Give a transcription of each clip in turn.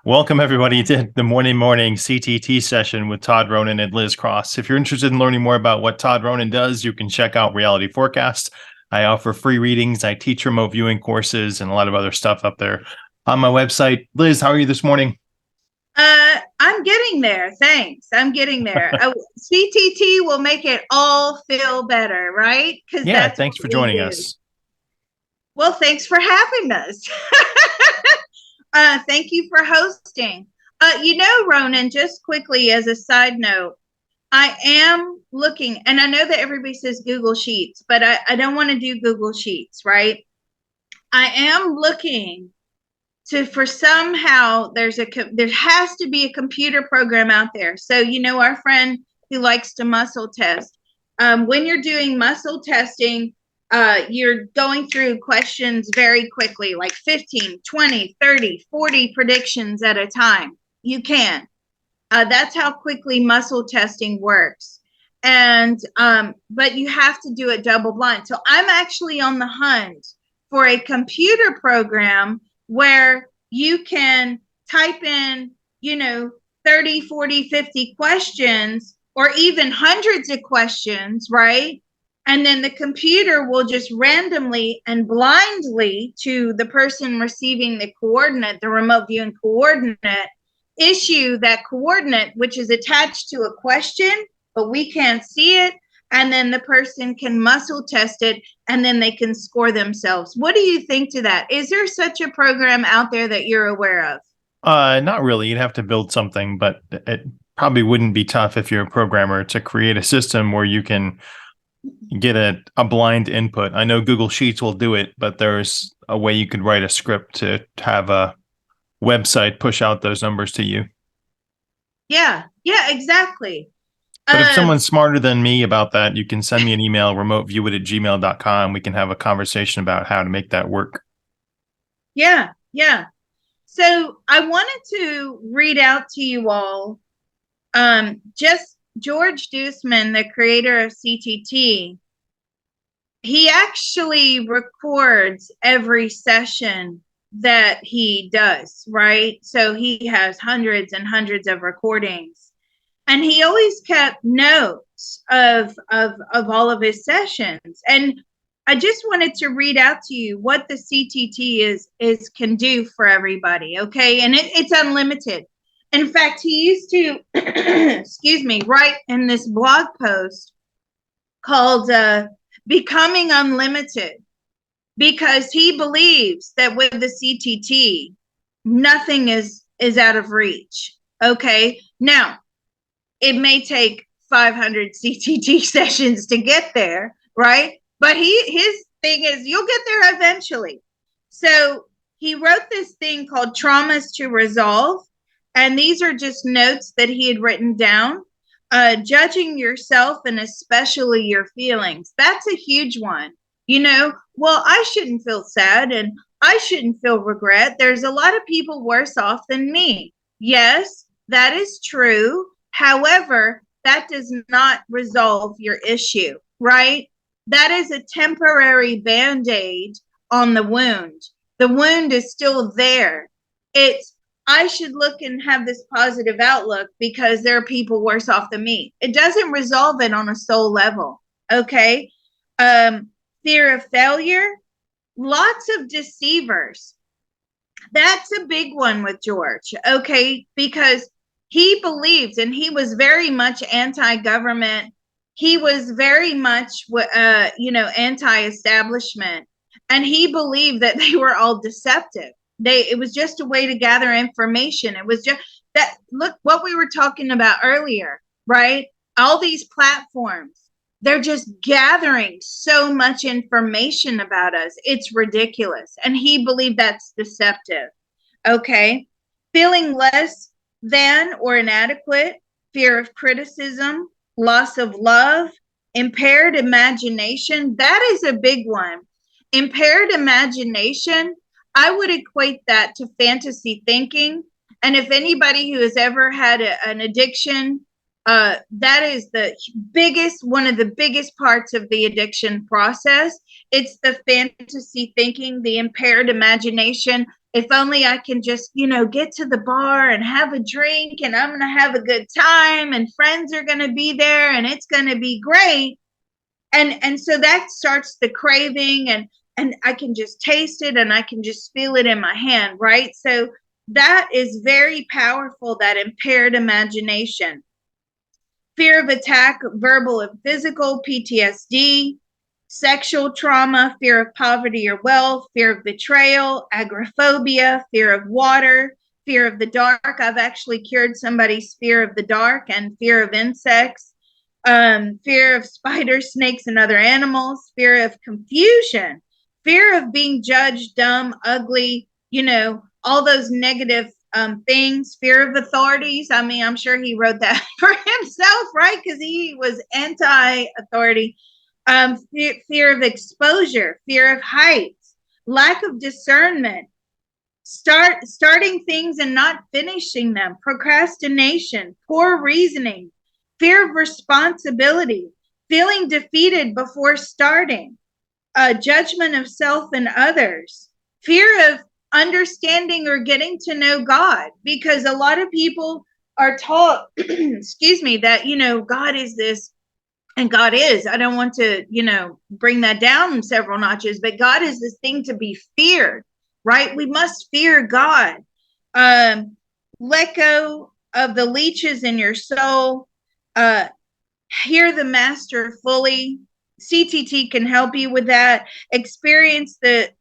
Welcome, everybody, to the morning CTT session with Todd Ronan and Liz Cross. If you're interested in learning more about what Todd Ronan does, you can check out Reality Forecast. I offer free readings. I teach remote viewing courses and a lot of other stuff up there on my website. Liz, how are you this morning? I'm getting there. Thanks. I'm getting there. CTT will make it all feel better, right? Because Yeah, that's thanks what for we joining do. us. Well, thanks for having us. Thank you for hosting. Ronan, just quickly as a side note, I am looking, and I know that everybody says Google Sheets, but I don't want to do Google Sheets, right? I am looking for somehow there has to be a computer program out there. So, our friend who likes to muscle test, when you're doing muscle testing, you're going through questions very quickly, like 15, 20, 30, 40 predictions at a time. You can. That's how quickly muscle testing works. And, but you have to do it double blind. So I'm actually on the hunt for a computer program where you can type in, 30, 40, 50 questions, or even hundreds of questions, right? And then the computer will just randomly and blindly to the person receiving the coordinate, the remote viewing coordinate, issue that coordinate, which is attached to a question, but we can't see it. And then the person can muscle test it, and then they can score themselves. What do you think to that? Is there such a program out there that you're aware of? Not really. You'd have to build something, but it probably wouldn't be tough if you're a programmer to create a system where you can get a blind input. I know Google Sheets will do it, but there's a way you could write a script to have a website push out those numbers to you. Yeah, exactly. But if someone's smarter than me about that, you can send me an email, remoteviewit@gmail.com. We can have a conversation about how to make that work. Yeah. So I wanted to read out to you all, just George Dusman, the creator of CTT, he actually records every session that he does, right? So he has hundreds and hundreds of recordings. And he always kept notes of all of his sessions. And I just wanted to read out to you what the CTT can do for everybody, okay? And it's unlimited. In fact, he used to, excuse me, write in this blog post called Becoming Unlimited, because he believes that with the CTT, nothing is out of reach, okay? Now, it may take 500 CTT sessions to get there, right? But his thing is you'll get there eventually. So he wrote this thing called Traumas to Resolve. And these are just notes that he had written down. Judging yourself and especially your feelings. That's a huge one. Well, I shouldn't feel sad and I shouldn't feel regret. There's a lot of people worse off than me. Yes, that is true. However, that does not resolve your issue, right? That is a temporary Band-Aid on the wound. The wound is still there. I should look and have this positive outlook because there are people worse off than me. It doesn't resolve it on a soul level, okay? Fear of failure, lots of deceivers. That's a big one with George, okay? Because he believes, and he was very much anti-government. He was very much, anti-establishment. And he believed that they were all deceptive. It was just a way to gather information. It was just that, look, what we were talking about earlier, right? All these platforms, they're just gathering so much information about us. It's ridiculous. And he believed that's deceptive. Okay. Feeling less than or inadequate, fear of criticism, loss of love, impaired imagination. That is a big one. Impaired imagination. I would equate that to fantasy thinking. And if anybody who has ever had an addiction, that is the one of the biggest parts of the addiction process. It's the fantasy thinking, the impaired imagination. If only I can just, get to the bar and have a drink and I'm going to have a good time and friends are going to be there and it's going to be great. And so that starts the craving, and I can just taste it and I can just feel it in my hand, right? So that is very powerful, that impaired imagination. Fear of attack, verbal and physical, PTSD, sexual trauma, fear of poverty or wealth, fear of betrayal, agoraphobia, fear of water, fear of the dark. I've actually cured somebody's fear of the dark and fear of insects, fear of spiders, snakes, and other animals, fear of confusion, fear of being judged, dumb, ugly, all those negative things, fear of authorities. I mean, I'm sure he wrote that for himself, right? Because he was anti-authority. Fear of exposure, fear of heights, lack of discernment, starting things and not finishing them, procrastination, poor reasoning, fear of responsibility, feeling defeated before starting, judgment of self and others, fear of understanding or getting to know God, because a lot of people are taught, excuse me, that, God is this, and God is, I don't want to, bring that down several notches, but God is this thing to be feared, right? We must fear God. Let go of the leeches in your soul. Hear the master fully. CTT can help you with that. Experience the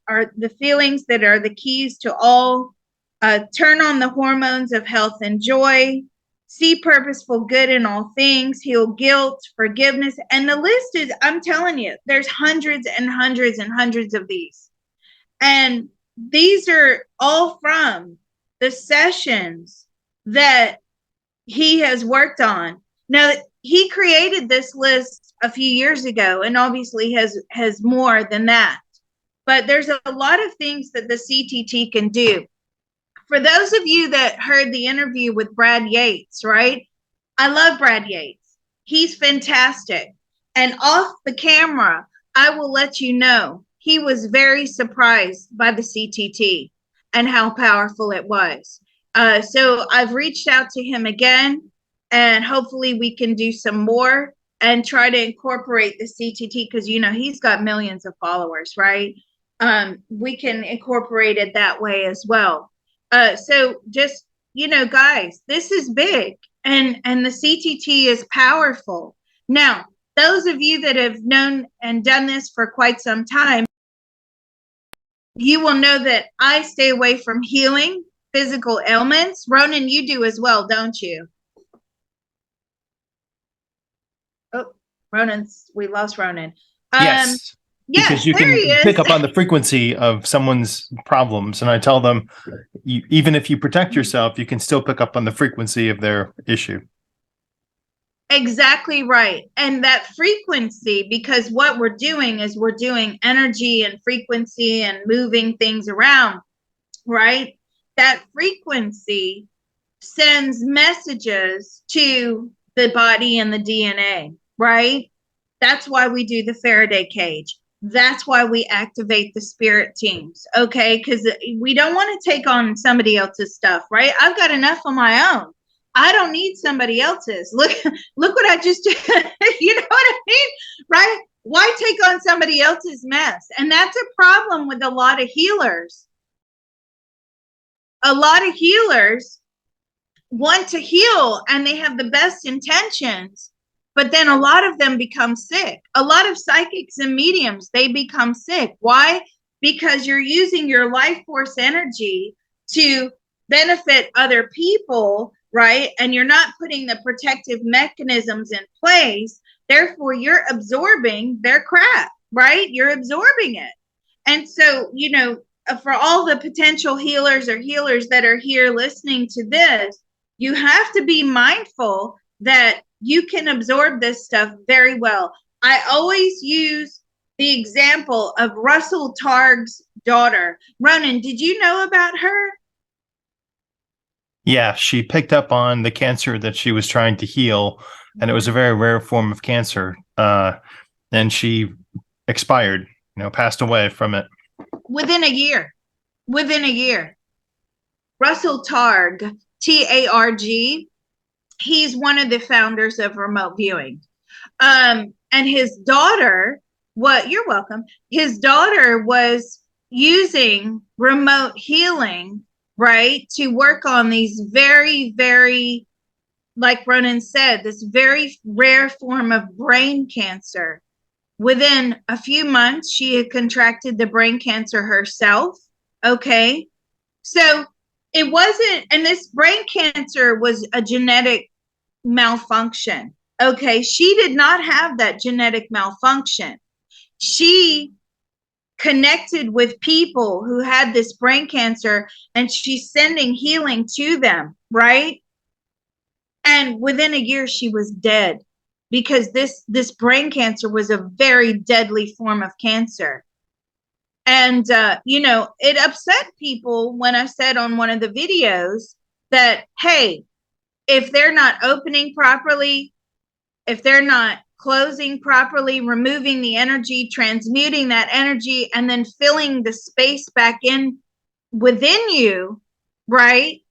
feelings that are the keys to all. Turn on the hormones of health and joy. See purposeful good in all things. Heal guilt, forgiveness. And the list is, I'm telling you, there's hundreds and hundreds and hundreds of these. And these are all from the sessions that he has worked on. Now, he created this list a few years ago and obviously has more than that. But there's a lot of things that the CTT can do. For those of you that heard the interview with Brad Yates, right? I love Brad Yates. He's fantastic. And off the camera, I will let you know, he was very surprised by the CTT and how powerful it was. So I've reached out to him again, and hopefully we can do some more and try to incorporate the CTT, because, he's got millions of followers, right? We can incorporate it that way as well. So just, guys, this is big, and the CTT is powerful. Now, those of you that have known and done this for quite some time, you will know that I stay away from healing physical ailments. Ronan, you do as well, don't you? Oh, we lost Ronan. Yes. Because you can pick up on the frequency of someone's problems. And I tell them, even if you protect yourself, you can still pick up on the frequency of their issue. Exactly right. And that frequency, because what we're doing is we're doing energy and frequency and moving things around, right? That frequency sends messages to the body and the DNA, right? That's why we do the Faraday cage. That's why we activate the spirit teams, okay? Because we don't want to take on somebody else's stuff, right? I've got enough on my own. I don't need somebody else's. Look what I just did. You know what I mean? Right? Why take on somebody else's mess? And that's a problem with a lot of healers. A lot of healers want to heal and they have the best intentions, but then a lot of them become sick. A lot of psychics and mediums, they become sick. Why? Because you're using your life force energy to benefit other people, right? And you're not putting the protective mechanisms in place. Therefore, you're absorbing their crap, right? You're absorbing it. And so, for all the potential healers or healers that are here listening to this, you have to be mindful that you can absorb this stuff very well. I always use the example of Russell Targ's daughter. Ronan, did you know about her? Yeah, she picked up on the cancer that she was trying to heal, and it was a very rare form of cancer. And she expired, passed away from it. Within a year. Within a year. Russell Targ, Targ, he's one of the founders of remote viewing. And his daughter, you're welcome. His daughter was using remote healing, right, to work on these very, very, like Ronan said, this very rare form of brain cancer. Within a few months, she had contracted the brain cancer herself. Okay. So it wasn't, and this brain cancer was a genetic malfunction. Okay. She did not have that genetic malfunction. She connected with people who had this brain cancer and she's sending healing to them, right? And within a year, she was dead because this brain cancer was a very deadly form of cancer. And, it upset people when I said on one of the videos that, hey, if they're not opening properly, if they're not closing properly, removing the energy, transmuting that energy, and then filling the space back in within you, right?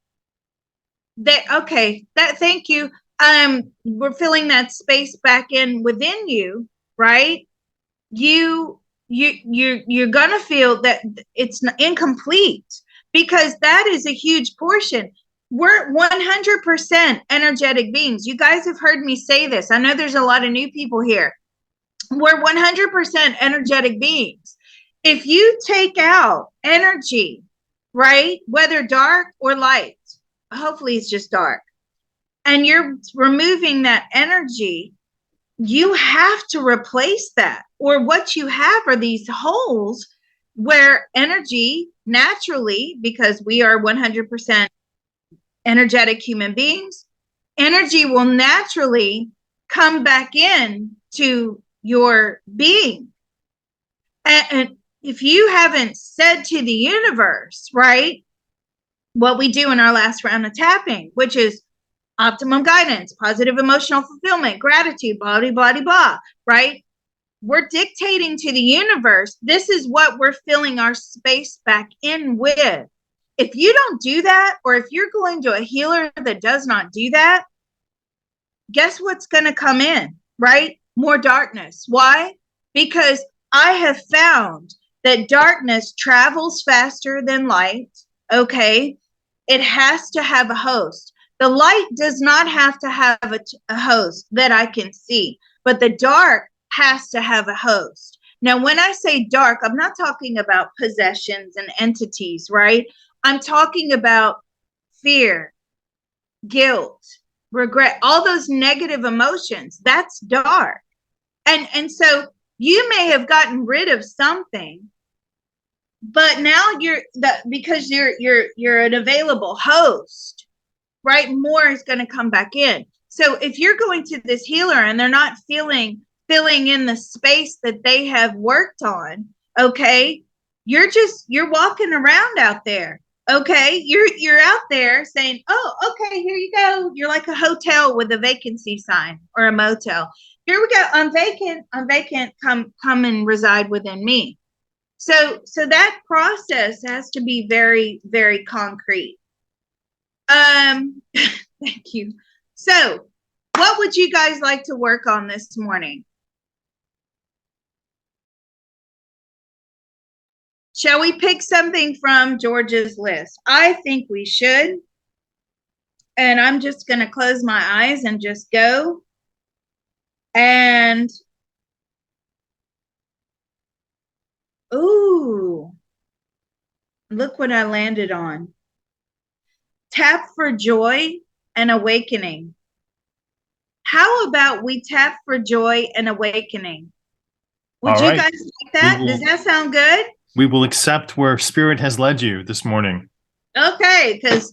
Thank you. We're filling that space back in within you, right? You're gonna feel that it's incomplete because that is a huge portion. We're 100% energetic beings. You guys have heard me say this. I know there's a lot of new people here. We're 100% energetic beings. If you take out energy, right, whether dark or light, hopefully it's just dark, and you're removing that energy, you have to replace that. Or what you have are these holes where energy naturally, because we are 100% energetic human beings, energy will naturally come back in to your being. And if you haven't said to the universe, right, what we do in our last round of tapping, which is optimum guidance, positive emotional fulfillment, gratitude, blah, blah, blah, blah, right? We're dictating to the universe, this is what we're filling our space back in with. If you don't do that, or if you're going to a healer that does not do that, guess what's going to come in, right? More darkness. Why? Because I have found that darkness travels faster than light, okay? It has to have a host. The light does not have to have a host that I can see, but the dark has to have a host. Now, when I say dark, I'm not talking about possessions and entities, right? I'm talking about fear, guilt, regret, all those negative emotions. That's dark. And so you may have gotten rid of something, but now because you're an available host, right? More is going to come back in. So if you're going to this healer and they're not filling in the space that they have worked on, okay, you're walking around out there, okay? You're out there saying, oh, okay, here you go. You're like a hotel with a vacancy sign, or a motel. Here we go. I'm vacant. Come and reside within me. So that process has to be very, very concrete. Thank you. So what would you guys like to work on this morning? Shall we pick something from George's list? I think we should. And I'm just going to close my eyes and just go. And, ooh, look what I landed on. Tap for joy and awakening. How about we tap for joy and awakening? Would you guys like that? Does that sound good? We will accept where spirit has led you this morning. Okay, because,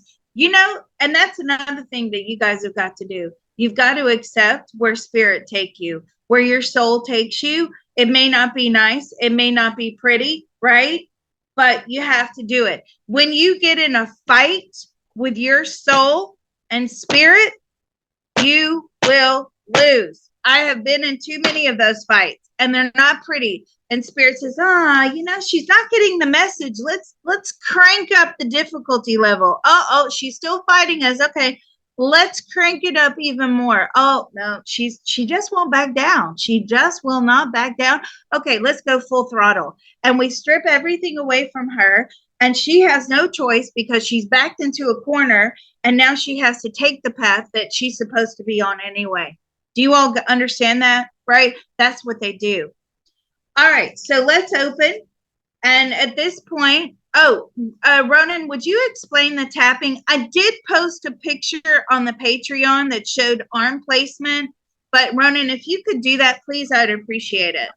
and that's another thing that you guys have got to do. You've got to accept where spirit take you, where your soul takes you. It may not be nice. It may not be pretty, right? But you have to do it. When you get in a fight with your soul and spirit, you will lose. I have been in too many of those fights, and they're not pretty. And spirit says, she's not getting the message. Let's crank up the difficulty level. Oh, she's still fighting us. Okay, let's crank it up even more. Oh no, she just won't back down. She just will not back down. Okay, let's go full throttle. And we strip everything away from her, and she has no choice because she's backed into a corner, and now she has to take the path that she's supposed to be on anyway. Do you all understand that? Right? That's what they do. All right, so let's open. And at this point, Ronan, would you explain the tapping? I did post a picture on the Patreon that showed arm placement, but Ronan, if you could do that, please, I'd appreciate it.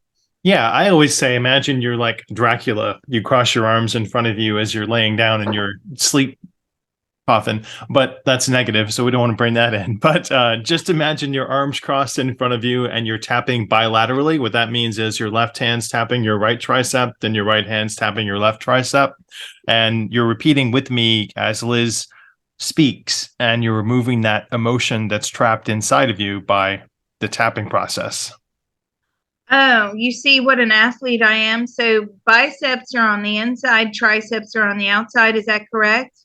Yeah, I always say, imagine you're like Dracula. You cross your arms in front of you as you're laying down in your sleep coffin, but that's negative, so we don't want to bring that in. But just imagine your arms crossed in front of you and you're tapping bilaterally. What that means is your left hand's tapping your right tricep, then your right hand's tapping your left tricep, and you're repeating with me as Liz speaks, and you're removing that emotion that's trapped inside of you by the tapping process. Oh, you see what an athlete I am. So biceps are on the inside, triceps are on the outside. Is that correct?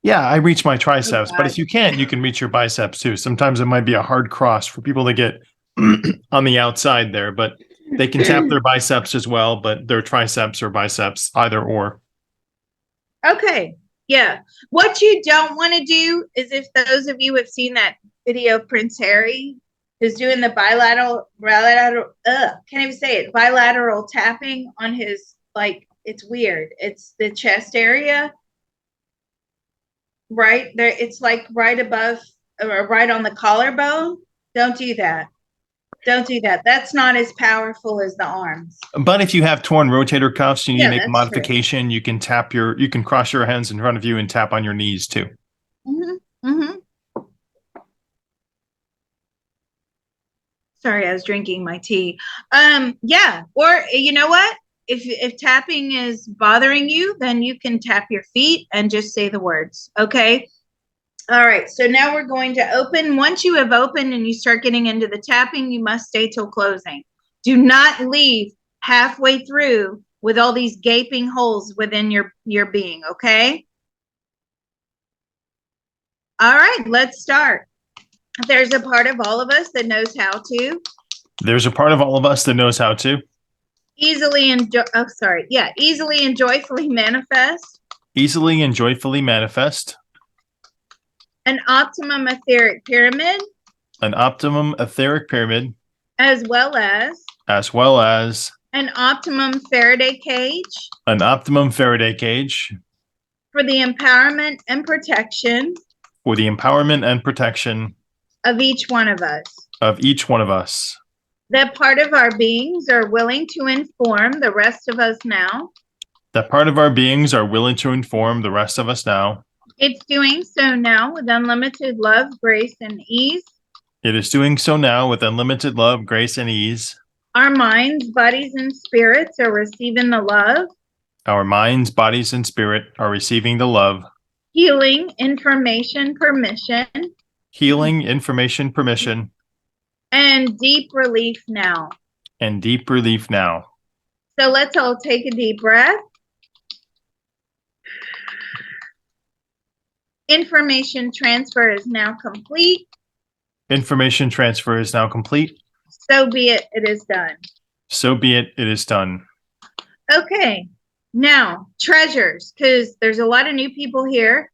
Yeah, I reach my triceps, but if you can't, you can reach your biceps too. Sometimes it might be a hard cross for people to get on the outside there, but they can tap their biceps as well, but their triceps or biceps, either or. Okay. Yeah. What you don't want to do is, if those of you have seen that video of Prince Harry who's doing the bilateral, can't even say it, bilateral tapping on his, like, it's weird. It's the chest area. Right there, it's like right above or right on the collarbone. Don't do that. Don't do that. That's not as powerful as the arms. But if you have torn rotator cuffs and you make a that's modification, you can you can cross your hands in front of you and tap on your knees too. Sorry, I was drinking my tea. Yeah, or you know what? If tapping is bothering you, then you can tap your feet and just say the words. Okay. All right. So now we're going to open. Once you have opened and you start getting into the tapping, you must stay till closing. Do not leave halfway through with all these gaping holes within your being. Okay. All right. Let's start. There's a part of all of us that knows how to. There's a part of all of us that knows how to. Easily and joyfully manifest. Easily and joyfully manifest. An optimum etheric pyramid. An optimum etheric pyramid. As well as. An optimum Faraday cage. An optimum Faraday cage. For the empowerment and protection. For the empowerment and protection. Of each one of us. Of each one of us. That part of our beings are willing to inform the rest of us now. That part of our beings are willing to inform the rest of us now. It's doing so now with unlimited love, grace, and ease. It is doing so now with unlimited love, grace, and ease. Our minds, bodies, and spirits are receiving the love. Our minds, bodies, and spirit are receiving the love. Healing, information, permission. Healing, information, permission. And deep relief now. And deep relief now. So let's all take a deep breath. Information transfer is now complete. Information transfer is now complete. So be it, it is done. So be it, it is done. Okay, now treasures, because there's a lot of new people here.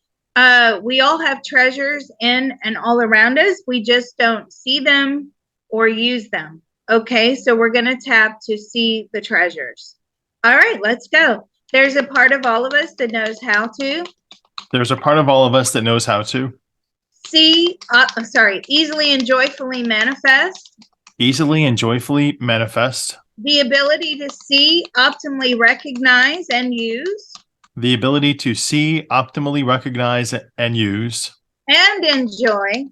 We all have treasures in and all around us. We just don't see them or use them. Okay, so we're going to tap to see the treasures. All right, let's go. There's a part of all of us that knows how to. There's a part of all of us that knows how to. Easily and joyfully manifest. Easily and joyfully manifest. The ability to see, optimally recognize, and use. The ability to see, optimally recognize, and use. And enjoy.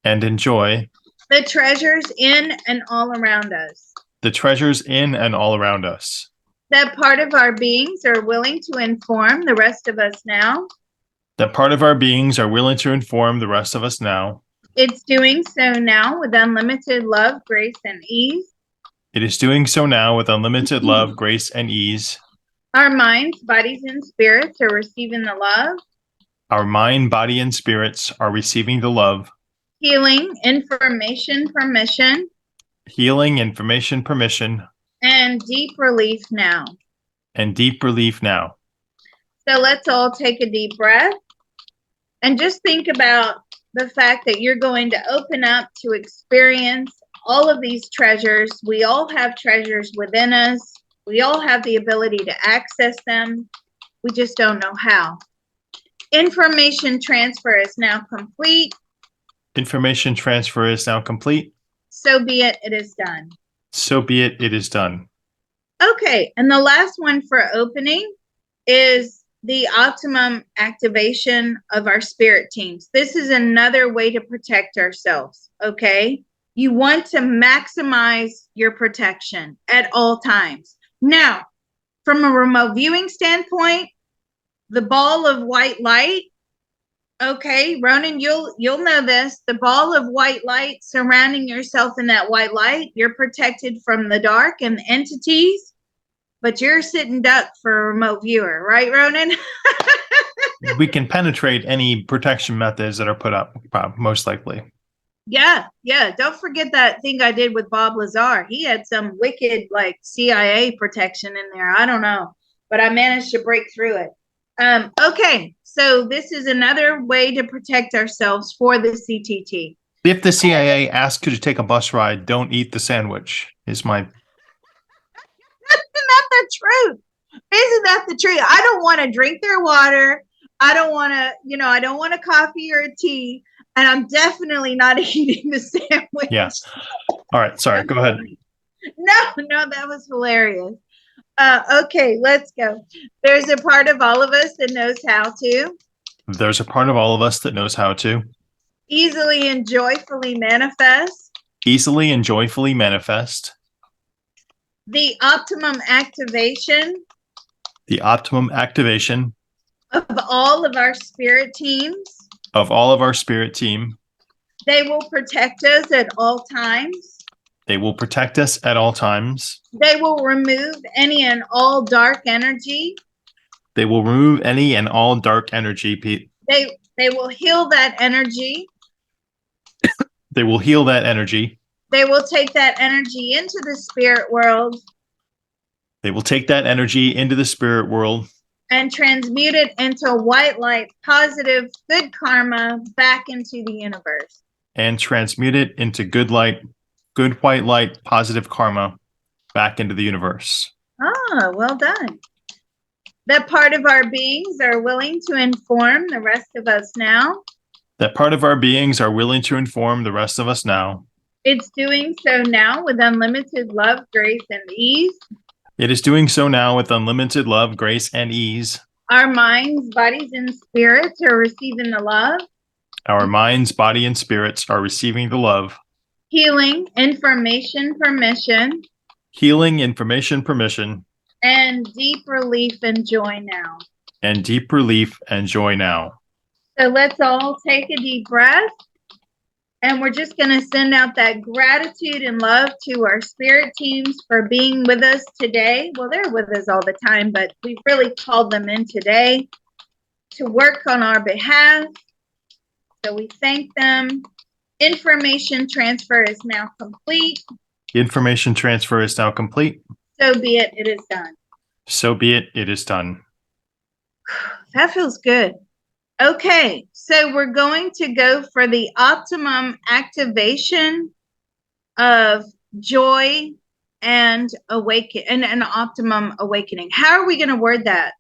And enjoy. The treasures in and all around us. the treasures in and all around us. That part of our beings are willing to inform the rest of us now. That part of our beings are willing to inform the rest of us now. It's doing so now with unlimited love, grace, and ease. It is doing so now with unlimited love, grace, and ease. Our minds, bodies, and spirits are receiving the love. Our mind, body, and spirits are receiving the love. Healing, information, permission. Healing, information, permission. And deep relief now. And deep relief now. So let's all take a deep breath and just think about the fact that you're going to open up to experience all of these treasures. We all have treasures within us. We all have the ability to access them. We just don't know how. Information transfer is now complete. Information transfer is now complete. So be it, it is done. So be it, it is done. Okay, and the last one for opening is the optimum activation of our spirit teams. This is another way to protect ourselves, okay? You want to maximize your protection at all times. Now, from a remote viewing standpoint, the ball of white light, okay, Ronan, you'll know this. The ball of white light surrounding yourself in that white light, you're protected from the dark and the entities, but you're sitting duck for a remote viewer, right, Ronan? We can penetrate any protection methods that are put up, most likely. Yeah. Don't forget that thing I did with Bob Lazar. He had some wicked, like, CIA protection in there. I don't know, but I managed to break through it. Okay, so this is another way to protect ourselves for the CTT. If the CIA asks you to take a bus ride, don't eat the sandwich, is my... Isn't that the truth? Isn't that the truth? I don't want to drink their water. I don't want to, I don't want a coffee or a tea. And I'm definitely not eating the sandwich. Yeah. All right. Sorry. Go ahead. No, that was hilarious. Okay, let's go. There's a part of all of us that knows how to. There's a part of all of us that knows how to. Easily and joyfully manifest. Easily and joyfully manifest. The optimum activation. The optimum activation. Of all of our spirit teams. Of all of our spirit team. They will protect us at all times. They will protect us at all times. They will remove any and all dark energy. They will remove any and all dark energy, Pete. They will heal that energy. They will heal that energy. They will take that energy into the spirit world. They will take that energy into the spirit world. And transmute it into white light, positive, good karma back into the universe. And transmute it into good light, good white light, positive karma back into the universe. Ah, well done. That part of our beings are willing to inform the rest of us now. That part of our beings are willing to inform the rest of us now. It's doing so now with unlimited love, grace, and ease. It is doing so now with unlimited love, grace, and ease. Our minds, bodies, and spirits are receiving the love. Our minds, body, and spirits are receiving the love. Healing, information, permission. Healing, information, permission. And deep relief and joy now. And deep relief and joy now. So let's all take a deep breath. And we're just going to send out that gratitude and love to our spirit teams for being with us today. Well, they're with us all the time, but we've really called them in today to work on our behalf. So we thank them. Information transfer is now complete. Information transfer is now complete. So be it, it is done. So be it, it is done. That feels good. Okay, so we're going to go for the optimum activation of joy and awaken and an optimum awakening. How are we going to word that?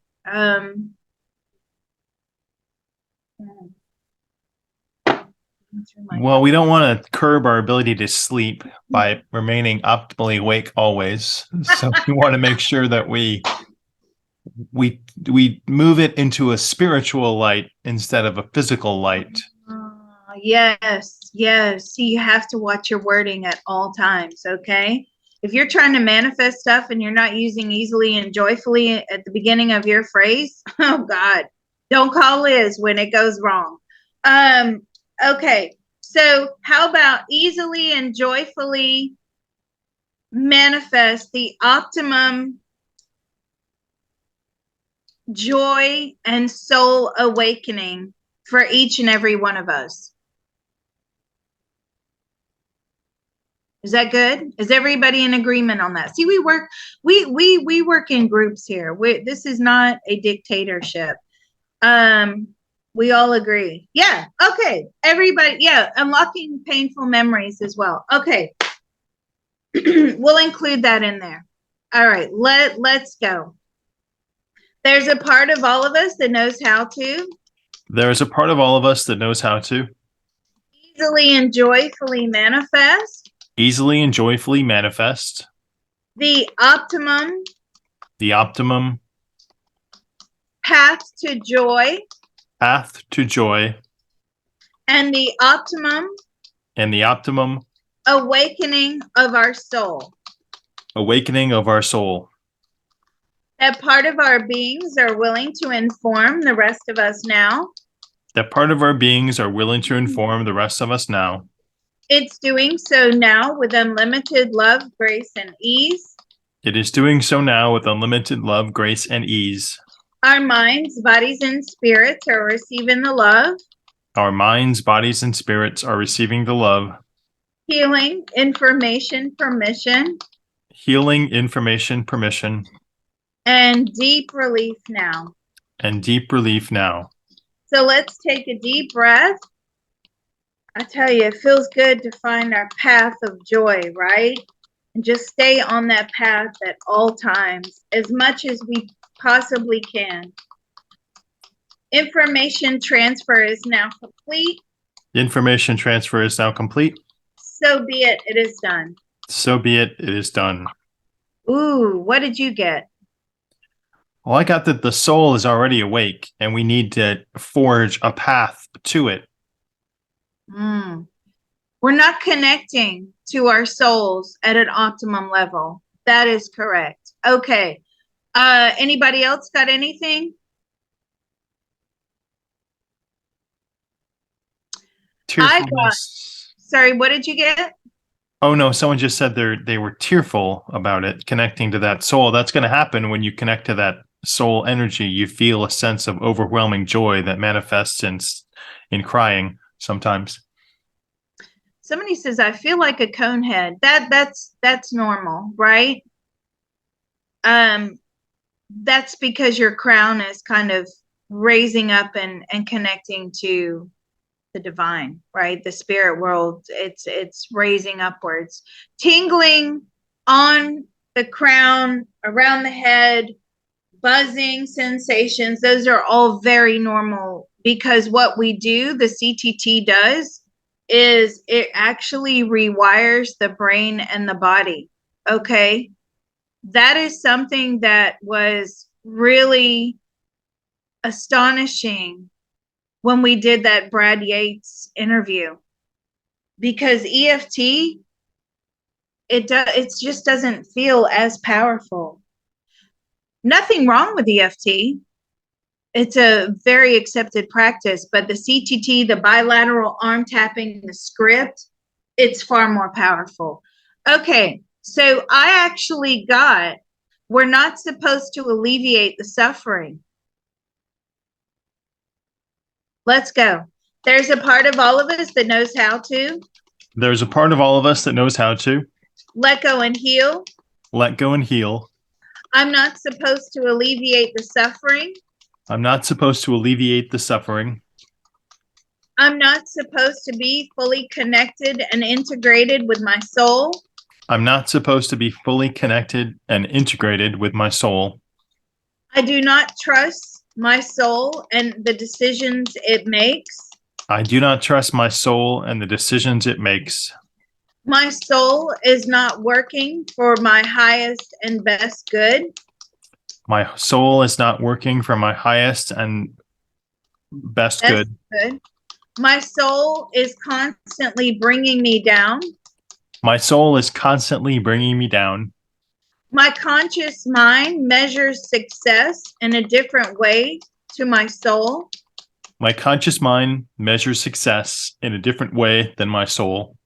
Well, we don't want to curb our ability to sleep by remaining optimally awake always. So we want to make sure that we move it into a spiritual light instead of a physical light. Yes. So you have to watch your wording at all times, okay? If you're trying to manifest stuff and you're not using easily and joyfully at the beginning of your phrase, oh God, don't call Liz when it goes wrong. Okay, so how about easily and joyfully manifest the optimum joy and soul awakening for each and every one of us? Is that good? Is everybody in agreement on that? See, we work in groups here. This is not a dictatorship. We all agree. Yeah. Okay. Everybody. Yeah. Unlocking painful memories as well. Okay. We'll include that in there. All right. Let's go. There's a part of all of us that knows how to. There is a part of all of us that knows how to Easily and joyfully manifest. Easily and joyfully manifest. The optimum. The optimum. Path to joy. Path to joy. And the optimum. And the optimum. Awakening of our soul. Awakening of our soul. That part of our beings are willing to inform the rest of us now. That part of our beings are willing to inform the rest of us now. It's doing so now with unlimited love, grace, and ease. It is doing so now with unlimited love, grace, and ease. Our minds, bodies, and spirits are receiving the love. Our minds, bodies, and spirits are receiving the love. Healing, information, permission. Healing, information, permission. And deep relief now. And deep relief now. So let's take a deep breath. I tell you, it feels good to find our path of joy, right? And just stay on that path at all times, as much as we possibly can. Information transfer is now complete. Information transfer is now complete. So be it, it is done. So be it, it is done. Ooh, what did you get? Well, I got that the soul is already awake and we need to forge a path to it. We're not connecting to our souls at an optimum level. That is correct. Okay. Anybody else got anything? Sorry, what did you get? Oh no, someone just said they were tearful about it, connecting to that soul. That's going to happen when you connect to that soul energy. You feel a sense of overwhelming joy that manifests in crying sometimes. Somebody says, I feel like a cone head. That's normal, right? That's because your crown is kind of raising up and connecting to the divine, right? The spirit world. It's raising upwards. Tingling on the crown, around the head, buzzing sensations. Those are all very normal, because what we do, the CTT does, is it actually rewires the brain and the body. Okay. That is something that was really astonishing when we did that Brad Yates interview, because EFT, it just doesn't feel as powerful. Nothing wrong with EFT. It's a very accepted practice, but the CTT, the bilateral arm tapping, the script, it's far more powerful. Okay, so I actually got, we're not supposed to alleviate the suffering. Let's go. There's a part of all of us that knows how to. There's a part of all of us that knows how to. Let go and heal. Let go and heal. I'm not supposed to alleviate the suffering. I'm not supposed to alleviate the suffering. I'm not supposed to be fully connected and integrated with my soul. I'm not supposed to be fully connected and integrated with my soul. I do not trust my soul and the decisions it makes. I do not trust my soul and the decisions it makes. My soul is not working for my highest and best good. My soul is not working for my highest and best good. My soul is constantly bringing me down. My soul is constantly bringing me down. My conscious mind measures success in a different way to my soul. My conscious mind measures success in a different way than my soul.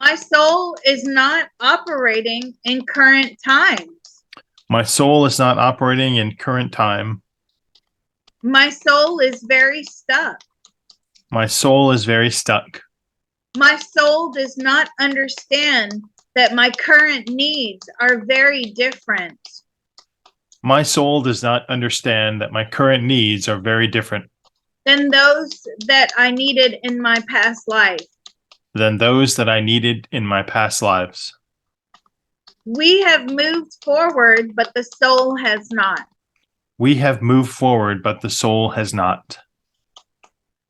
My soul is not operating in current times. My soul is not operating in current time. My soul is very stuck. My soul is very stuck. My soul does not understand that my current needs are very different. My soul does not understand that my current needs are very different than those that I needed in my past life. than those that I needed in my past lives. We have moved forward, but the soul has not. We have moved forward, but the soul has not.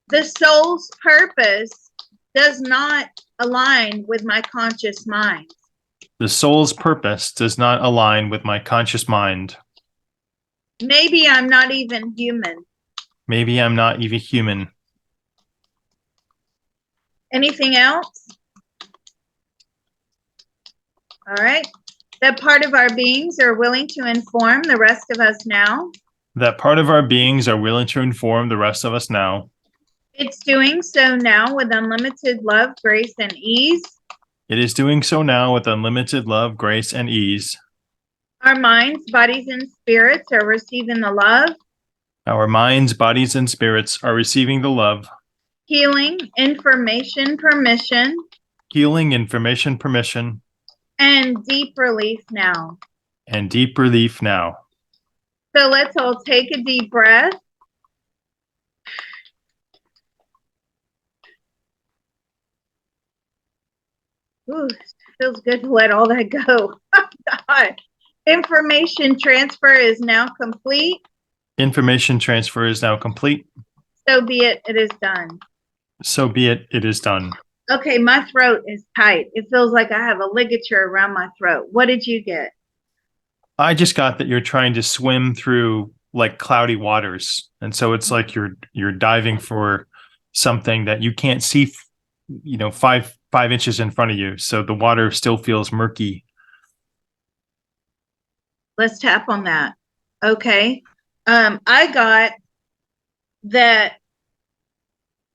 The soul's purpose does not align with my conscious mind. The soul's purpose does not align with my conscious mind. Maybe I'm not even human. Maybe I'm not even human. Anything else? All right. That part of our beings are willing to inform the rest of us now. That part of our beings are willing to inform the rest of us now. It's doing so now with unlimited love, grace, and ease. It is doing so now with unlimited love, grace, and ease. Our minds, bodies, and spirits are receiving the love. Our minds, bodies, and spirits are receiving the love. Healing, information, permission. Healing, information, permission. And deep relief now. And deep relief now. So let's all take a deep breath. Ooh, feels good to let all that go. God. Information transfer is now complete. Information transfer is now complete. So be it, it is done. So be it, it is done. Okay, my throat is tight. It feels like I have a ligature around my throat. What did you get? I just got that you're trying to swim through like cloudy waters. And so it's like you're diving for something that you can't see, 5 inches in front of you. So the water still feels murky. Let's tap on that. Okay. I got that.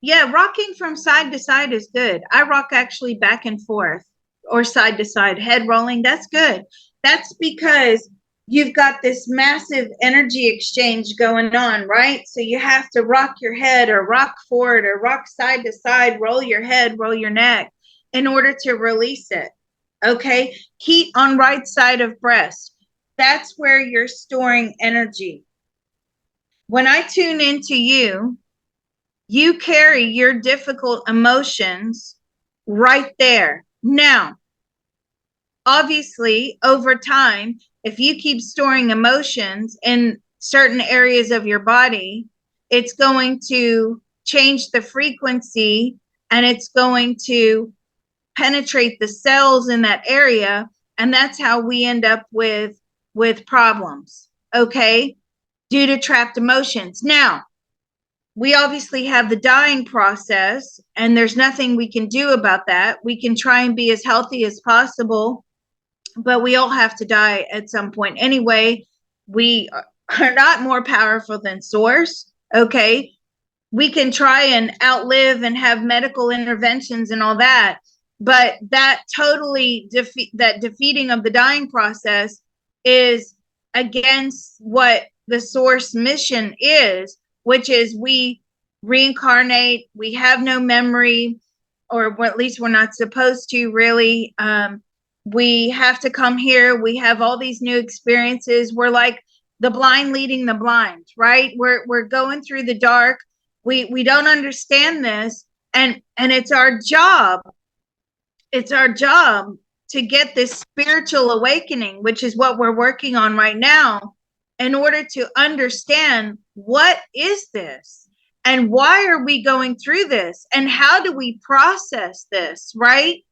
Yeah, rocking from side to side is good. I rock actually back and forth or side to side, head rolling. That's good. That's because you've got this massive energy exchange going on, right? So you have to rock your head or rock forward or rock side to side, roll your head, roll your neck in order to release it. Okay. Heat on right side of breast. That's where you're storing energy. When I tune into you, you carry your difficult emotions right there. Now, obviously, over time, if you keep storing emotions in certain areas of your body, it's going to change the frequency and it's going to penetrate the cells in that area. And that's how we end up with problems, okay, due to trapped emotions. Now, we obviously have the dying process, and there's nothing we can do about that. We can try and be as healthy as possible, but we all have to die at some point anyway. We are not more powerful than source, okay? We can try and outlive and have medical interventions and all that, but that totally defeating of the dying process is against what the source mission is, which is we reincarnate, we have no memory, or at least we're not supposed to really. We have to come here. We have all these new experiences. We're like the blind leading the blind, right? We're going through the dark. We don't understand this, and it's our job. It's our job to get this spiritual awakening, which is what we're working on right now, in order to understand what is this and why are we going through this and how do we process this, right?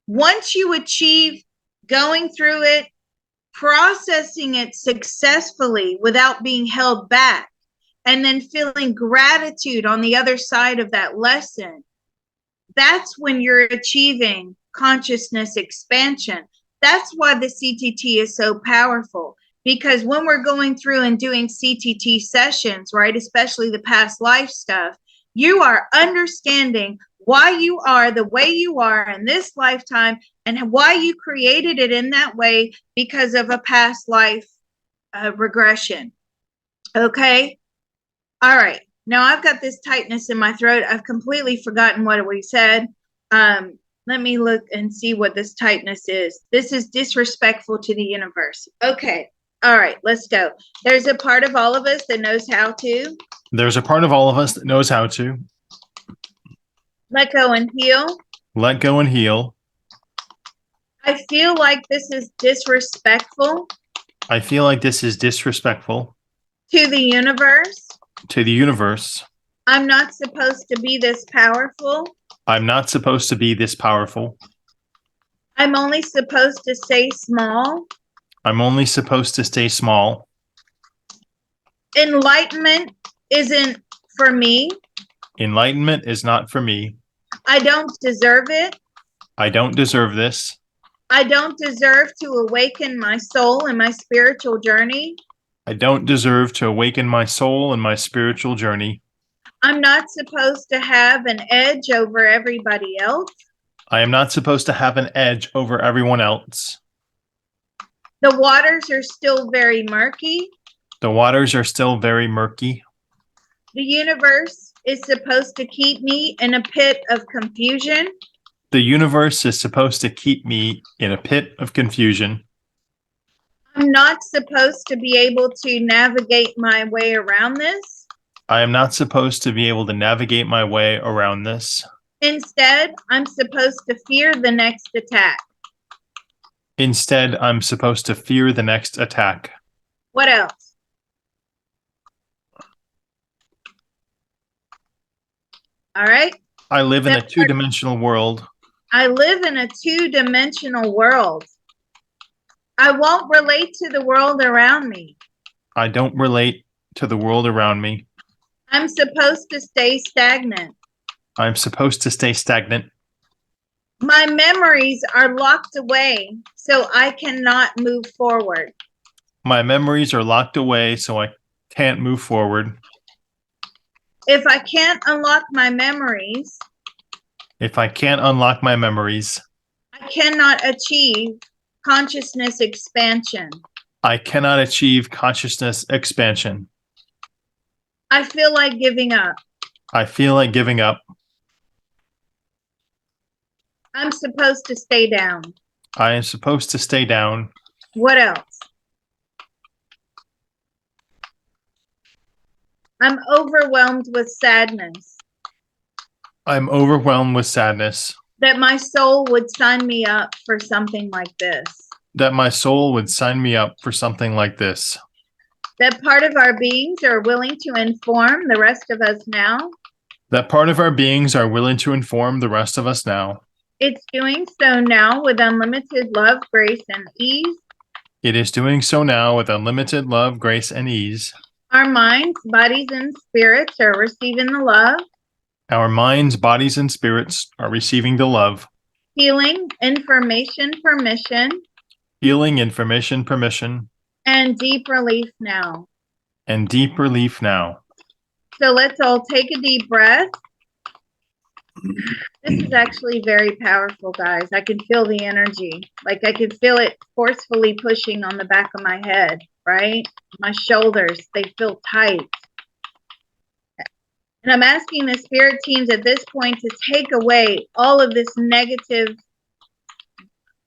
Once you achieve going through it, processing it successfully without being held back, and then feeling gratitude on the other side of that lesson, that's when you're achieving consciousness expansion. That's why the CTT is so powerful, because when we're going through and doing CTT sessions, right, especially the past life stuff, you are understanding why you are the way you are in this lifetime and why you created it in that way because of a past life regression. Okay. All right. Now I've got this tightness in my throat. I've completely forgotten what we said. Let me look and see what this tightness is. This is disrespectful to the universe. Okay. All right. Let's go. There's a part of all of us that knows how to. There's a part of all of us that knows how to Let go and heal. let go and heal. I feel like this is disrespectful I feel like this is disrespectful to the universe. to the universe. I'm not supposed to be this powerful. I'm not supposed to be this powerful. I'm only supposed to stay small. I'm only supposed to stay small. Enlightenment isn't for me. Enlightenment is not for me. I don't deserve it. I don't deserve this. I don't deserve to awaken my soul in my spiritual journey. I don't deserve to awaken my soul in my spiritual journey. I'm not supposed to have an edge over everybody else. I am not supposed to have an edge over everyone else. The waters are still very murky. The waters are still very murky. The universe is supposed to keep me in a pit of confusion. The universe is supposed to keep me in a pit of confusion. I'm not supposed to be able to navigate my way around this. I am not supposed to be able to navigate my way around this. Instead, I'm supposed to fear the next attack. Instead, I'm supposed to fear the next attack. What else? All right. I live in a two-dimensional world. I live in a two-dimensional world. I won't relate to the world around me. I don't relate to the world around me. I'm supposed to stay stagnant. I'm supposed to stay stagnant. My memories are locked away, so I cannot move forward. My memories are locked away, so I can't move forward. If I can't unlock my memories, If I can't unlock my memories, I cannot achieve consciousness expansion. I cannot achieve consciousness expansion. I feel like giving up. I feel like giving up. I'm supposed to stay down. I am supposed to stay down. What else? I'm overwhelmed with sadness I'm overwhelmed with sadness that my soul would sign me up for something like this. that my soul would sign me up for something like this. That part of our beings are willing to inform the rest of us now. That part of our beings are willing to inform the rest of us now. It's doing so now with unlimited love, grace, and ease. It is doing so now with unlimited love, grace, and ease. Our minds, bodies, and spirits are receiving the love, Our minds, bodies, and spirits are receiving the love, healing, information, permission, healing, information, permission, and deep relief now. and deep relief now. So let's all take a deep breath. This is actually very powerful, guys. I can feel the energy. Like I can feel it forcefully pushing on the back of my head, right? My shoulders, they feel tight. And I'm asking the spirit teams at this point to take away all of this negative,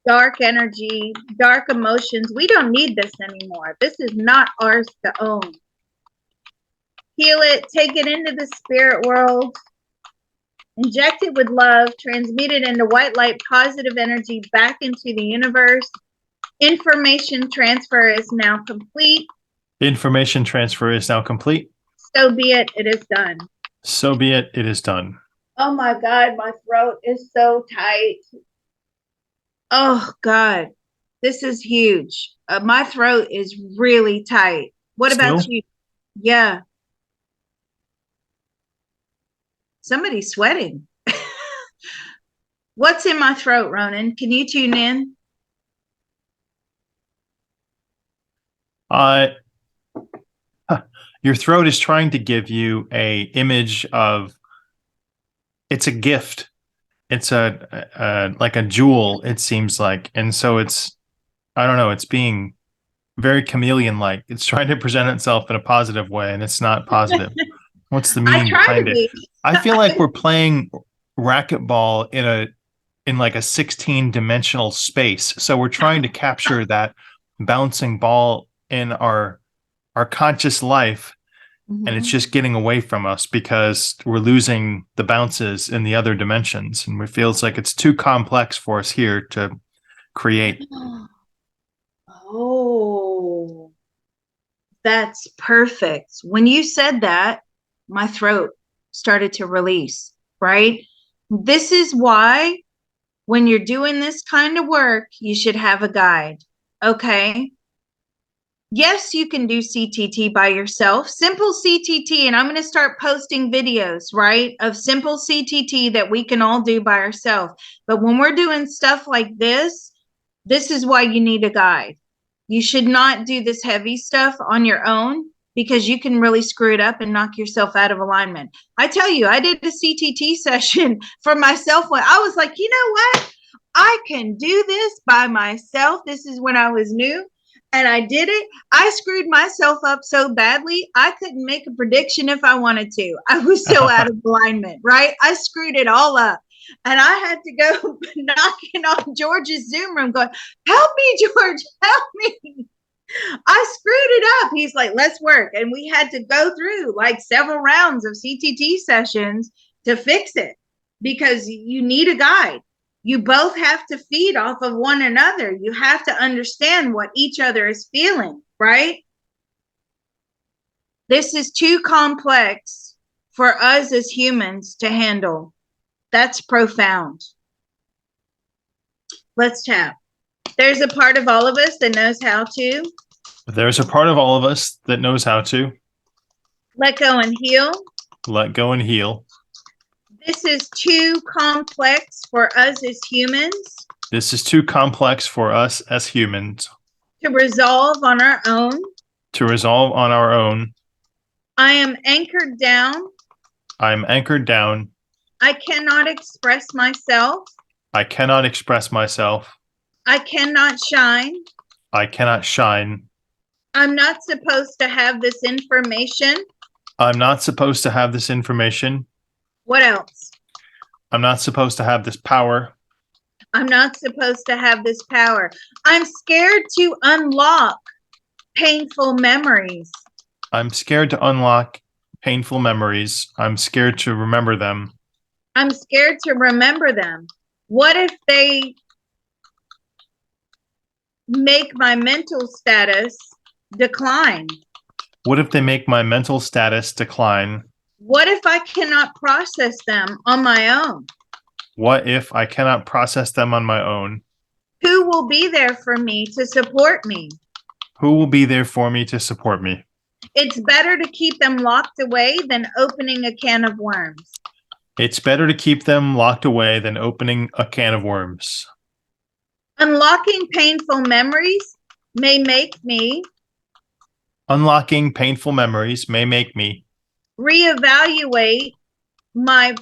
dark energy, dark emotions. We don't need this anymore. This is not ours to own. Heal it, take it into the spirit world, inject it with love, transmute it into white light, positive energy back into the universe. Information transfer is now complete. Information transfer is now complete. So be it, it is done. So be it, it is done. Oh my God, my throat is so tight. Oh God, this is huge. My throat is really tight. What about Still? you? Yeah. Somebody's sweating. What's in my throat, Ronan? Can you tune in? Uh, your throat is trying to give you a image of it's a gift. It's a like a jewel, it seems like. And so it's I don't know, it's being very chameleon like. It's trying to present itself in a positive way and it's not positive. What's the I meaning try to behind it? be. I feel like we're playing racquetball in like a 16-dimensional space. So we're trying to capture that bouncing ball in our conscious life, and it's Mhm. just getting away from us because we're losing the bounces in the other dimensions, and it feels like it's too complex for us here to create. Oh, that's perfect. When you said that, my throat started to release, right? This is why when you're doing this kind of work, you should have a guide. Okay. Yes, you can do CTT by yourself, simple CTT. And I'm going to start posting videos, right, of simple CTT that we can all do by ourselves. But when we're doing stuff like this is why you need a guide. You should not do this heavy stuff on your own because you can really screw it up and knock yourself out of alignment. I tell you, I did a CTT session for myself when I was like, you know what? I can do this by myself. This is when I was new and I did it. I screwed myself up so badly, I couldn't make a prediction if I wanted to. I was so out of alignment, right? I screwed it all up. And I had to go knocking on George's Zoom room, going, help me, George, help me. I screwed it up. He's like, let's work. And we had to go through like several rounds of CTT sessions to fix it because you need a guide. You both have to feed off of one another. You have to understand what each other is feeling, right? This is too complex for us as humans to handle. That's profound. Let's tap. There's a part of all of us that knows how to There's a part of all of us that knows how to let go and heal. let go and heal. This is too complex for us as humans This is too complex for us as humans to resolve on our own. to resolve on our own. I am anchored down. I'm anchored down. I cannot express myself. I cannot express myself. I cannot shine. I cannot shine. I'm not supposed to have this information. I'm not supposed to have this information. What else? I'm not supposed to have this power. I'm not supposed to have this power. I'm scared to unlock painful memories. I'm scared to unlock painful memories. I'm scared to remember them. I'm scared to remember them. What if they make my mental status decline? What if they make my mental status decline? What if I cannot process them on my own? What if I cannot process them on my own? Who will be there for me to support me? Who will be there for me to support me? It's better to keep them locked away than opening a can of worms. It's better to keep them locked away than opening a can of worms. Unlocking painful memories may make me Unlocking painful memories may make me reevaluate my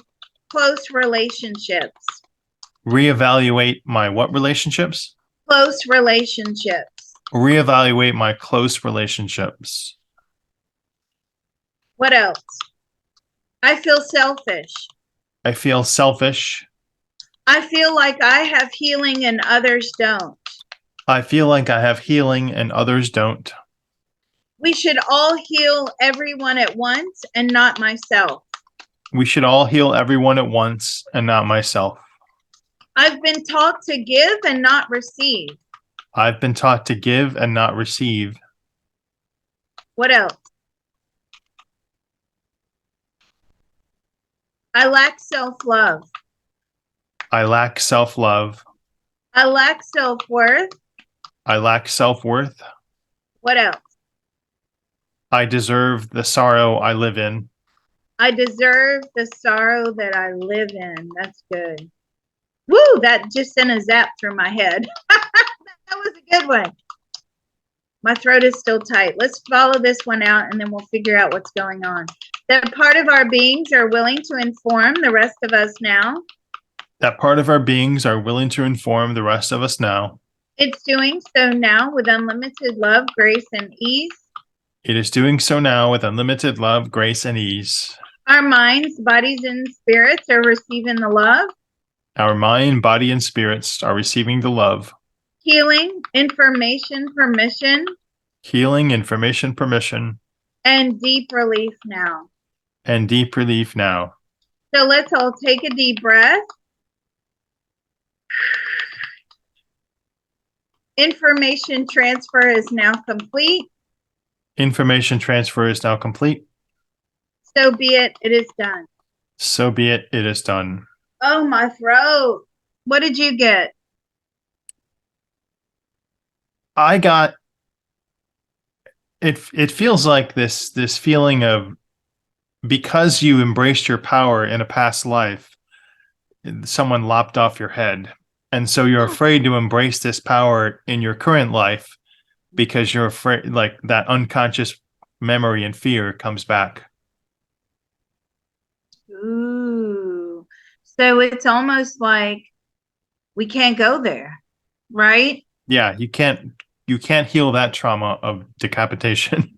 close relationships. reevaluate my what relationships? Close relationships. Reevaluate my close relationships. What else? I feel selfish. I feel selfish. I feel like I have healing and others don't. I feel like I have healing and others don't. We should all heal everyone at once and not myself. We should all heal everyone at once and not myself. I've been taught to give and not receive. I've been taught to give and not receive. What else? I lack self-love. I lack self-love. I lack self-worth. I lack self-worth. What else? I deserve the sorrow I live in. I deserve the sorrow that I live in. That's good. Woo, that just sent a zap through my head. That was a good one. My throat is still tight. Let's follow this one out and then we'll figure out what's going on. That part of our beings are willing to inform the rest of us now. That part of our beings are willing to inform the rest of us now. It's doing so now with unlimited love, grace, and ease. It is doing so now with unlimited love, grace, and ease. Our minds, bodies, and spirits are receiving the love. Our mind, body, and spirits are receiving the love. Healing, information, permission. Healing, information, permission. And deep relief now. And deep relief now. So let's all take a deep breath. Information transfer is now complete. Information transfer is now complete. So be it, it is done. So be it, it is done. Oh, my throat. What did you get? I got it. It feels like this feeling of, because you embraced your power in a past life, someone lopped off your head. And so you're afraid to embrace this power in your current life because you're afraid, like, that unconscious memory and fear comes back. Ooh. So it's almost like we can't go there, right? Yeah, you can't heal that trauma of decapitation.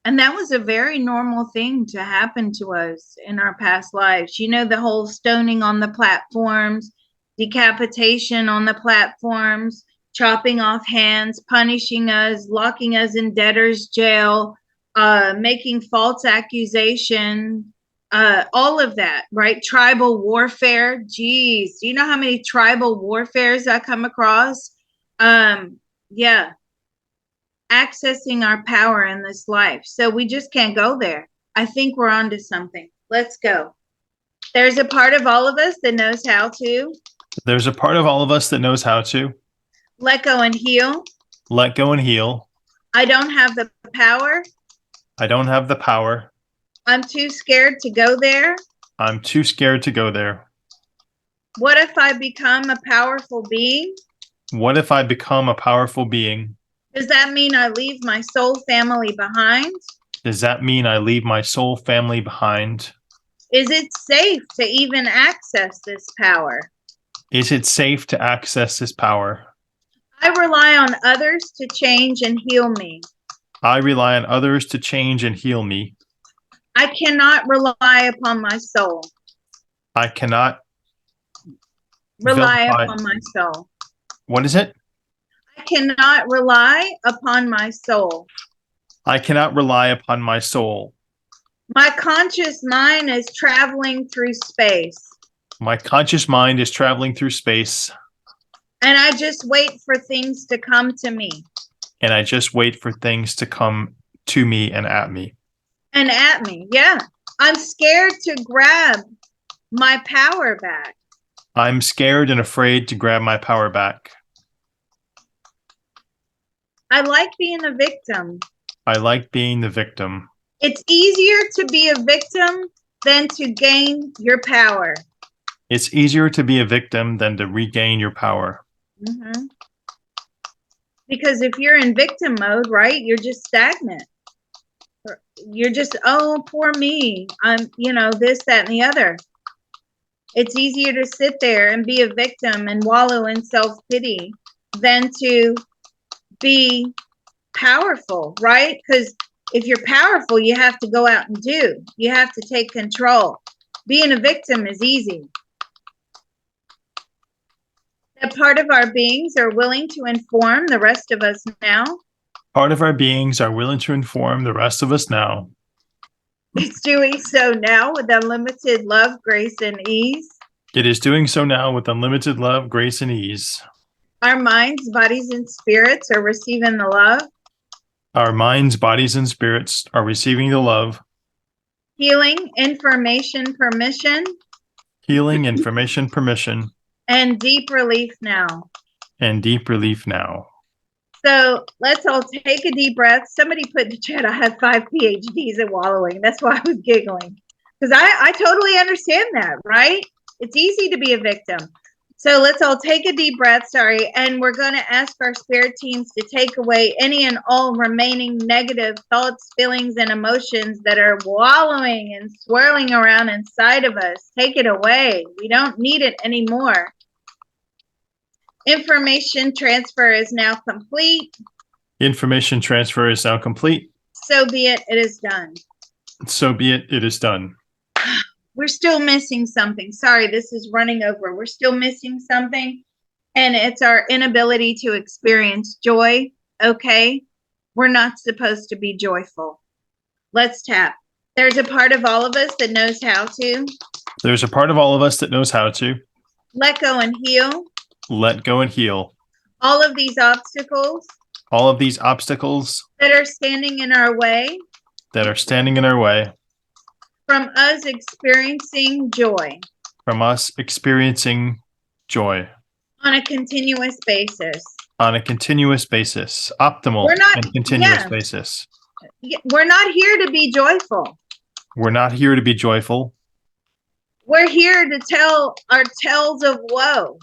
And that was a very normal thing to happen to us in our past lives. You know, the whole stoning on the platforms, decapitation on the platforms, chopping off hands, punishing us, locking us in debtor's jail, making false accusation, all of that, right? Tribal warfare. Geez, do you know how many tribal warfares I come across? Yeah. Accessing our power in this life. So we just can't go there. I think we're onto something. Let's go. There's a part of all of us that knows how to. There's a part of all of us that knows how to let go and heal. Let go and heal. I don't have the power. I don't have the power. I'm too scared to go there. I'm too scared to go there. What if I become a powerful being? What if I become a powerful being? Does that mean I leave my soul family behind? Does that mean I leave my soul family behind? Is it safe to even access this power? Is it safe to access this power? I rely on others to change and heal me. I rely on others to change and heal me. I cannot rely upon my soul. I cannot rely upon my soul. What is it? I cannot rely upon my soul. I cannot rely upon my soul. My conscious mind is traveling through space. My conscious mind is traveling through space. And I just wait for things to come to me. And I just wait for things to come to me and at me. And at me, yeah. I'm scared to grab my power back. I'm scared and afraid to grab my power back. I like being a victim. I like being the victim. It's easier to be a victim than to gain your power. It's easier to be a victim than to regain your power. Mm-hmm. Because if you're in victim mode, right, you're just stagnant. You're just, oh, poor me. I'm, this, that, and the other. It's easier to sit there and be a victim and wallow in self-pity than to be powerful, right? Because if you're powerful, you have to go out and do. You have to take control. Being a victim is easy. That part of our beings are willing to inform the rest of us now. Part of our beings are willing to inform the rest of us now. It's doing so now with unlimited love, grace, and ease. It is doing so now with unlimited love, grace, and ease. Our minds, bodies, and spirits are receiving the love. Our minds, bodies, and spirits are receiving the love. Healing, information, permission. Healing, information, permission. And deep relief now. And deep relief now. So let's all take a deep breath. Somebody put in the chat, I have 5 PhDs in wallowing. That's why I was giggling. Because I totally understand that, right? It's easy to be a victim. So let's all take a deep breath, and we're going to ask our spirit teams to take away any and all remaining negative thoughts, feelings, and emotions that are wallowing and swirling around inside of us. Take it away. We don't need it anymore. Information transfer is now complete. Information transfer is now complete. So be it. It is done. So be it. It is done. We're still missing something. Sorry, this is running over. We're still missing something, and it's our inability to experience joy. Okay, we're not supposed to be joyful. Let's tap. There's a part of all of us that knows how to. There's a part of all of us that knows how to let go and heal. Let go and heal. All of these obstacles. All of these obstacles that are standing in our way. That are standing in our way. From us experiencing joy. From us experiencing joy. On a continuous basis. On a continuous basis. Optimal and continuous basis. We're not here to be joyful. We're not here to be joyful. We're here to tell our tales of woe.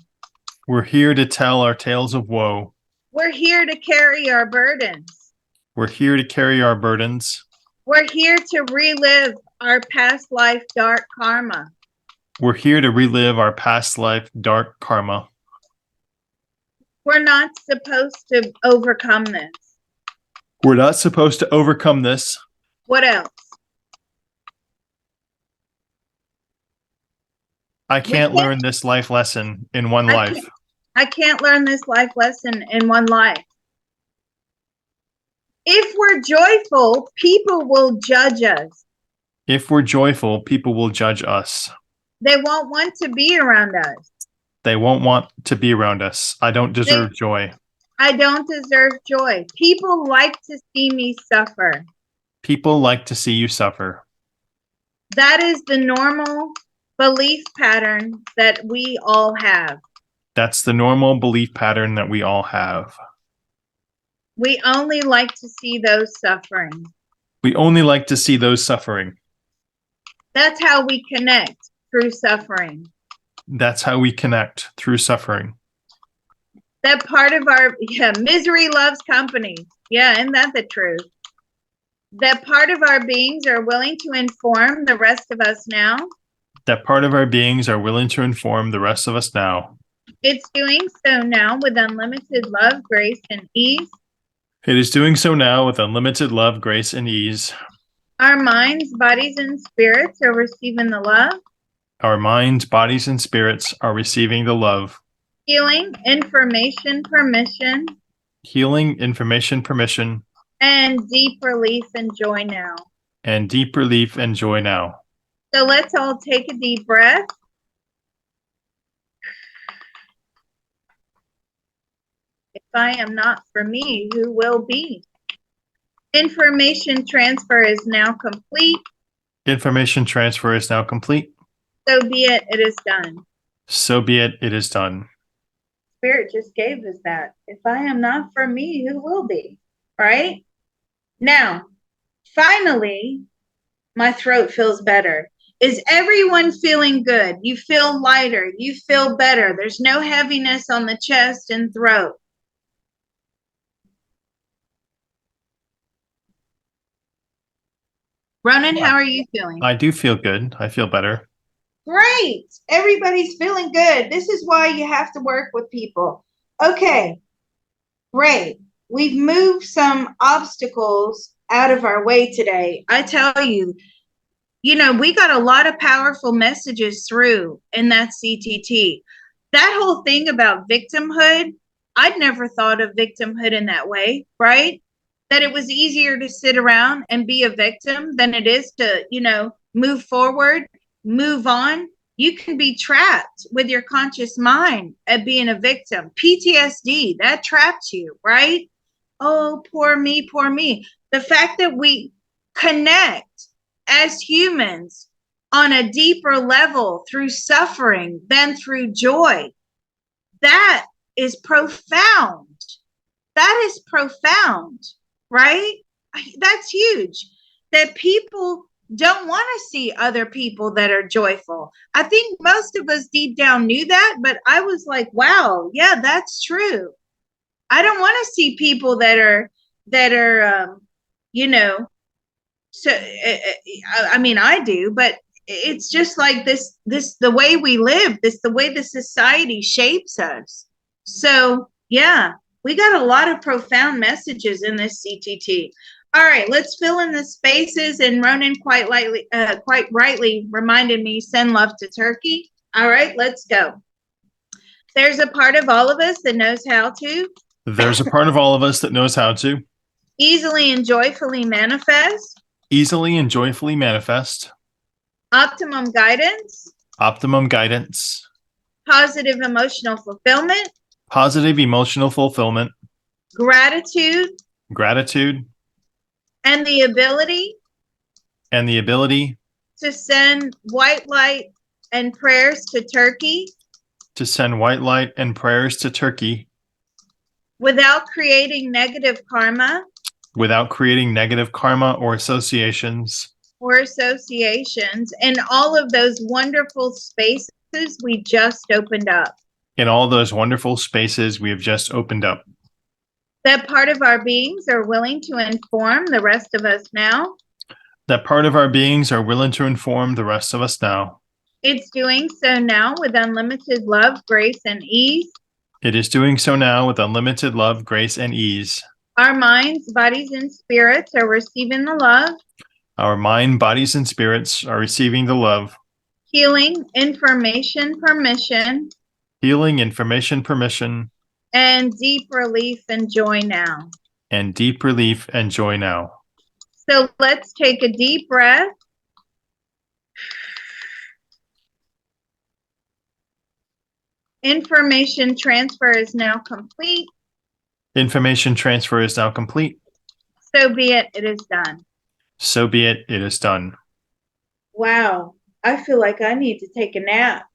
We're here to tell our tales of woe. We're here to carry our burdens. We're here to carry our burdens. We're here to relive our past life dark karma. We're here to relive our past life dark karma. We're not supposed to overcome this. We're not supposed to overcome this. What else? I can't learn this life lesson in one life. I can't learn this life lesson in one life. If we're joyful, people will judge us. If we're joyful, people will judge us. They won't want to be around us. They won't want to be around us. I don't deserve joy. I don't deserve joy. People like to see me suffer. People like to see you suffer. That is the normal belief pattern that we all have. That's the normal belief pattern that we all have. We only like to see those suffering. We only like to see those suffering. That's how we connect, through suffering. That's how we connect, through suffering. That part of our misery loves company. Yeah, isn't that the truth? That part of our beings are willing to inform the rest of us now. That part of our beings are willing to inform the rest of us now. It's doing so now with unlimited love, grace, and ease. It is doing so now with unlimited love, grace, and ease. Our minds, bodies, and spirits are receiving the love. Our minds, bodies, and spirits are receiving the love. Healing, information, permission. Healing, information, permission. And deep relief and joy now. And deep relief and joy now. So let's all take a deep breath. If I am not for me, who will be? Information transfer is now complete. Information transfer is now complete. So be it. It is done. So be it. It is done. Spirit just gave us that. If I am not for me, who will be? Right? Now, finally, my throat feels better. Is everyone feeling good? You feel lighter. You feel better. There's no heaviness on the chest and throat. Ronan, how are you feeling? I do feel good. I feel better. Great. Everybody's feeling good. This is why you have to work with people. Okay. Great. We've moved some obstacles out of our way today. I tell you, we got a lot of powerful messages through in that CTT. That whole thing about victimhood, I'd never thought of victimhood in that way, right? That it was easier to sit around and be a victim than it is to, move forward, move on. You can be trapped with your conscious mind at being a victim. PTSD, that traps you, right? Oh, poor me, poor me. The fact that we connect as humans on a deeper level through suffering than through joy, that is profound. That is profound, right? That's huge. That people don't want to see other people that are joyful. I think most of us deep down knew that, but I was like, wow, yeah, that's true. I don't want to see people that are you know, so I mean I do, but it's just like this the way we live, this the way the society shapes us. So yeah, we got a lot of profound messages in this CTT. All right, let's fill in the spaces. And Ronan quite rightly reminded me, send love to Turkey. All right, let's go. There's a part of all of us that knows how to There's a part of all of us that knows how to easily and joyfully manifest easily and joyfully manifest optimum guidance, optimum guidance, positive emotional fulfillment, positive emotional fulfillment, gratitude, gratitude, and the ability and the ability to send white light and prayers to Turkey to send white light and prayers to Turkey without creating negative karma without creating negative karma or associations or associations in all of those wonderful spaces we just opened up. in all those wonderful spaces we have just opened up. That part of our beings are willing to inform the rest of us now. That part of our beings are willing to inform the rest of us now. It's doing so now with unlimited love, grace, and ease. It is doing so now with unlimited love, grace, and ease. Our minds, bodies, and spirits are receiving the love, Our mind, bodies, and spirits are receiving the love, healing, information, permission, healing, information, permission, and deep relief and joy now. and deep relief and joy now. So let's take a deep breath. Information transfer is now complete. Information transfer is now complete. So be it, it is done. So be it, it is done. Wow, I feel like I need to take a nap.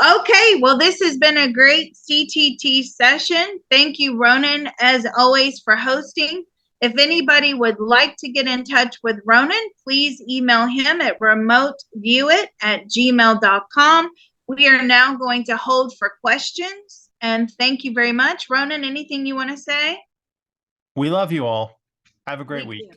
Okay, well, this has been a great CTT session. Thank you, Ronan, as always, for hosting. If anybody would like to get in touch with Ronan, please email him at remoteviewit@gmail.com. We are now going to hold for questions. And thank you very much. Ronan, anything you want to say? We love you all. Have a great Thank week. you.